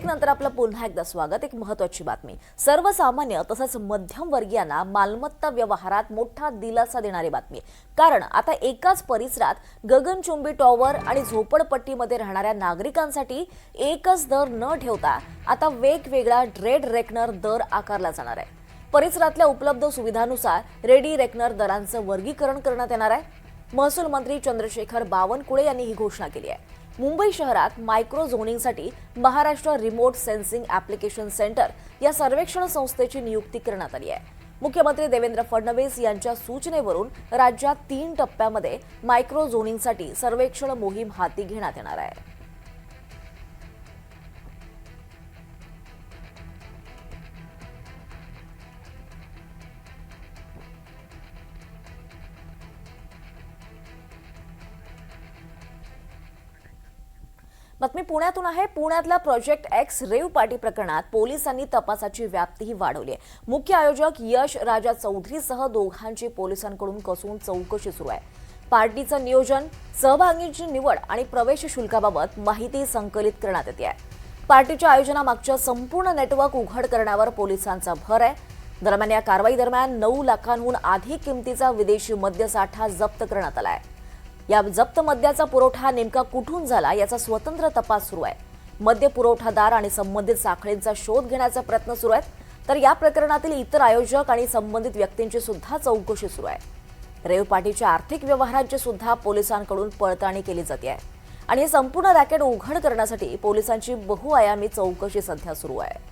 ब्रेकनंतर आपलं पुन्हा एकदा स्वागत। एक महत्त्वाची बातमी, सर्वसामान्य तसंच मध्यम वर्गीयांना मालमत्ता व्यवहारात मोठा दिलासा देणारी बातमी। कारण आता एकाच परिसरात गगनचुंबी टॉवर आणि झोपडपट्टीमध्ये राहणाऱ्या नागरिकांसाठी एकच दर न ठेवता आता वेगवेगळा रेड रेकनर दर आकारला जाणार आहे। परिसरातल्या उपलब्ध सुविधांनुसार रेडी रेकनर दरांचं वर्गीकरण करण्यात येणार आहे। महसूल मंत्री चंद्रशेखर बावनकुळे यांनी ही घोषणा केली आहे। मुंबई शहरात मायक्रो झोनिंगसाठी Maharashtra remote sensing application centre या सर्वेक्षण संस्थेची नियुक्ती करण्यात आली आहे। मुख्यमंत्री देवेंद्र फडणवीस यांच्या सूचनेवरून राज्यात 3 टप्प्यामध्ये मायक्रो झोनिंगसाठी सर्वेक्षण मोहीम हाती घेण्यात येणार आहे। बातमी पुण्यातून आहे। पुण्यातल्या प्रोजेक्ट एक्स रेव पार्टी प्रकरणात पोलिसांनी तपासाची व्याप्तीही वाढवली आहे। मुख्य आयोजक यश राजा चौधरीसह दोघांची पोलिसांकडून कसून चौकशी सुरू आहे। पार्टीचं नियोजन, सहभागींची निवड आणि प्रवेश शुल्काबाबत माहिती संकलित करण्यात येते आहे। पार्टीच्या आयोजनामागचं संपूर्ण नेटवर्क उघड करण्यावर पोलिसांचा भर आहे। दरम्यान या कारवाई दरम्यान 9 लाखांहून अधिक किमतीचा विदेशी मद्यसाठा जप्त करण्यात आला आहे। या जप्त मद्याचा पुरवठा नेमका कुठून झाला याचा स्वतंत्र तपास सुरू आहे। मद्य पुरवठादार आणि संबंधित साखळींचा शोध घेण्याचा प्रयत्न सुरू आहे। तर या प्रकरणातील इतर आयोजक आणि संबंधित व्यक्तींची सुद्धा चौकशी सुरू आहे। रेव पार्टीच्या आर्थिक व्यवहारांची सुद्धा पोलिसांकडून पडताळणी केली जाते आहे आणि हे संपूर्ण रॅकेट उघड करण्यासाठी पोलिसांची बहुआयामी चौकशी सध्या सुरू आहे।